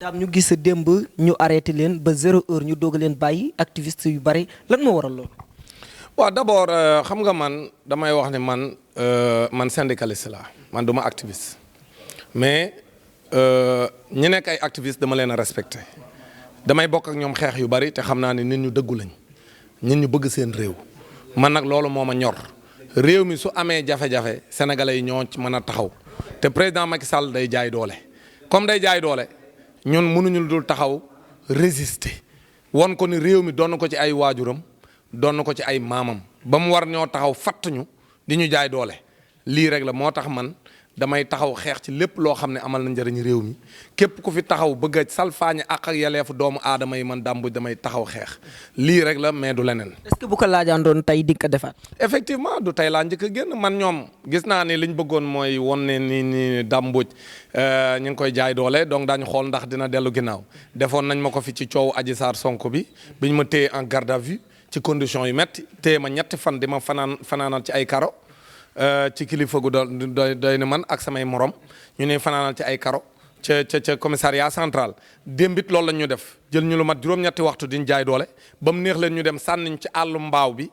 daam ñu gis démb ñu arrêté leen ba 0 heure ñu doog leen bàyyi activiste yu bari lan moo waral loolu. waaw d'abord xam nga man damay wax ne man syndicaliste la man duma activiste mais ñi nekk ay activiste dama leen a respecté damay bokk ak ñoom xeex yu bari te xam naa ne nit ñu dëggu lañ nit ñu bëgg seen réew man nag loolu moo ma ñor réew mi su amee jafe-jafe sénégalais yi ñoo ci mën a taxaw te président Macky Sall day jaay doole comme day jaay doole. ñun mënuñu dul taxaw résister won ko ni réew mi doon ko ci ay waajuram doon ko ci ay maamam ba mu war ñoo taxaw fattuñu di ñu jaay doole lii rek la moo tax man damay taxaw xeex ci lépp loo xam ne amal na njëriñ réew mi képp ku fi taxaw bëgg a salfaañe ak yelleefu doomu aadama yi man Dame Mbodj damay taxaw xeex lii rek la mais du leneen. est-ce que bu ko laajaan doon tey di ko defaat. effectivement du tey laa njëkk a génn man ñoom gis naa ne liñ bëggoon mooy won ne ni Dame Mbodj ñu ngi koy jaay doole donc daañu xool ndax dina dellu ginnaaw defoon nañ ma ko fi ci coow Adji Sarr Sonko bi biñ ma téye en garde à vue ci conditions yu metti téye ma ñetti fan di ma fanaanal ci ay karo. ci kilifa gu doy ne man ak samay morom ñu ne fanaanal ci ay karo ca commissariat central démbit loolu lañ ñu def jël ñu lu mat juróom-ñetti waxtu diñ jaay doole ba mu neex leen ñu dem sànniñ ci àllu mbaaw bi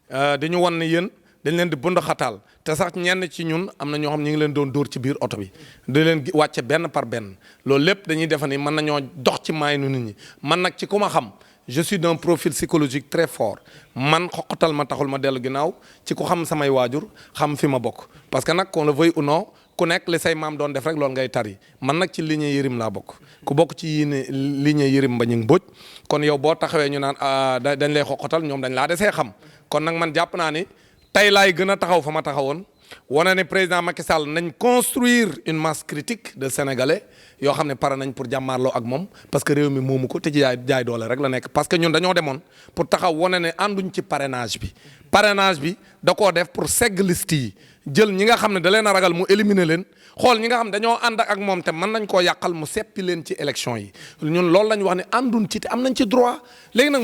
dañu won ne yéen dañ leen di bund xataal te sax ñenn ci ñun am na ñoo xam ñu ngi leen doon dóor ci biir oto bi di leen wàcce benn par benn loolu lépp dañuy defe ni mën nañoo dox ci maayinu nit ñi man nag ci ku ma xam je suis d'un profil psychologique très fort man xoqatal ma taxul ma dellu ginnaaw ci ku xam samay waajur xam fi ma bokk parce que nag qu'on le veuille ou non ku nekk li say maam doon def rek loolu ngay tari man nag ci lignée Yërim laa bokk ku bokk ci lignée Yërim Mbodj kon yow boo taxawee ñu naan dañ lay xoqatal ñoom dañ laa desee xam kon nag man jàpp naa ni tey laay gën a taxaw fa ma taxawoon wane ne président Macky Sall nañ construire une masse critique de sénégalais yoo xam ne pare nañ pour jàmmaarloo ak moom parce que réew mi moomu ko te ci jaay doole rek la nekk parce que ñun dañoo demoon pour taxaw wane ne ànduñ ci parrainage bi da koo def pour segg liste yi jël ñi nga xam ne da leen a ragal mu éliminer leen xool ñi nga xam ne dañoo ànd ak moom te mën nañ koo yàqal mu seppi leen ci élection yi ñun loolu lañ wax ne ànduñ ci te am nañ ci droit léegi nag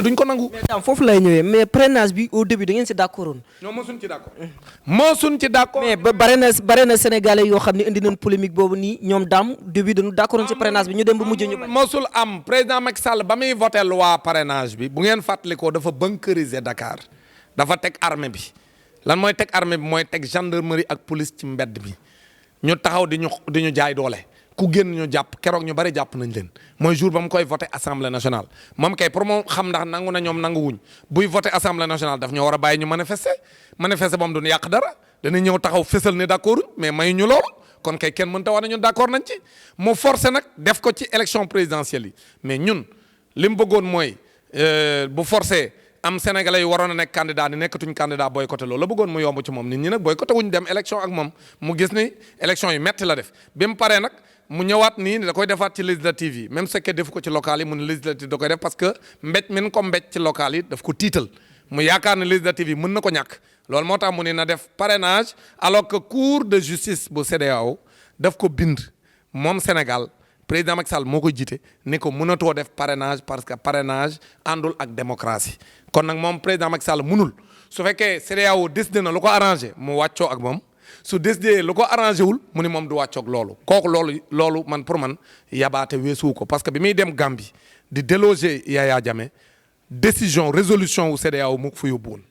duñ ko nangu. mais tam foofu lay ñëwee mais parrainage bi au début da ngeen si d'accord woon. non mosuñ ci d'accord. mosuñ ci d'accord. mais ba bare na sénégalais yoo xam ne indi nañ polémique boobu nii ñoom daam début dañu d'accord woon ci parrainage bi ñu dem ba mujj ñu. mosul am président Macky Sall ba muy voté loi parrainage bi bu ngeen fàttalikoo dafa bunkeriser Dakar dafa teg armée bi lan mooy teg armée bi mooy teg gendarmerie ak police ci mbedd bi ñu taxaw di ñu jaay doole. ku génn ñu jàpp keroog ñu bari jàpp nañ leen mooy jour ba mu koy voté assemblée nationale moom kay pour moom xam ndax nangu na ñoom nangu wuñ buy voté assemblée nationale daf ñoo war a bàyyi ñu manifester moom duñ yàq dara dana ñëw taxaw fésal ne d'accord mais mayu ñu loolu kon kay kenn mënta wax ne ñun d'accord nañ ci mu forcé nag def ko ci élection présidentielle yi mais ñun li mu bëggoon mooy bu forcé am sénégalais yu waroon a nekk candidat ni nekkatuñ candidat boycotté loolu la bëggoon mu yomb ci moom nit ñi nag boycotté wuñ dem élection ak moom mu gis ni élection yu metti la def bi mu paree nag mu ñëwaat nii da koy defaat ci législative yi même su fekkee def ko ci local yi mu ne législative da koy def parce que mbéj min ko mbéj ci local yi daf ko tiital mu yaakaar ne législative yi mën na ko ñàkk loolu moo tax mu ne na def parrainage alors que cour de justice bu CEDEAO daf ko bind moom Sénégal président Macky Sall moo koy jiite ni ko mënatoo def parrainage parce que parrainage àndul ak démocratie kon nag moom président Macky Sall mënul su fekkee CEDEAO décidé na lu ko arrangé mu wàccoo ak moom su décidé lu ko arrangé wul mu ni moom du wàccoog loolu kooku loolu man pour man yabaate weesuwu ko parce que bi muy dem Gambie di déloger Yaya Jammeh résolution wu CEDEAO mu ko fa yóbbu woon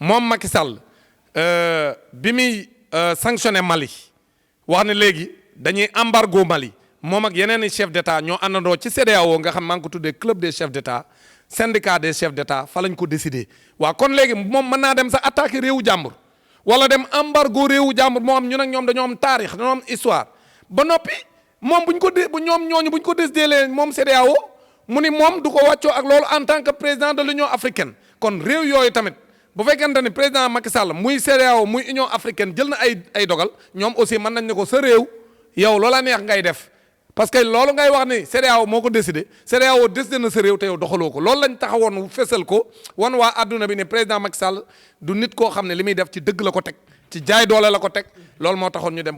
moom Macky Sall bi muy sanctionné Mali wax ne léegi dañuy embargo Mali moom ak yeneen i chef d'état ñoo àndandoo ci CEDEAO nga xam maa ngi ko tuddee club des chefs d'état syndicat des chefs d'état fa lañ ko décidé waaw kon léegi moom mën naa dem sax attaquer réewu jàmbur wala dem embargo réewu jàmbur moo am ñun ak ñoom dañoo am taarix dañoo am histoire ba noppi moom buñ ko décidé leen moom CEDEAO mu ni moom du ko wàccoo ak loolu en tant que président de l'Union africaine kon réew yooyu tamit bu fekkente ni président Macky Sall muy CEDEAO muy Union africaine jël na ay dogal ñoom aussi mën nañ ne ko sa réew yow loola neex ngay def parce que loolu ngay wax ni CEDEAO moo ko décidé CEDEAO décidé na sa réew te yow doxaloo ko loolu lañ taxawoon fesal ko wan waa adduna bi ne président Macky Sall du nit koo xam ne li muy def ci dëgg la ko teg ci jaay doole la ko teg loolu moo taxoon ñu dem.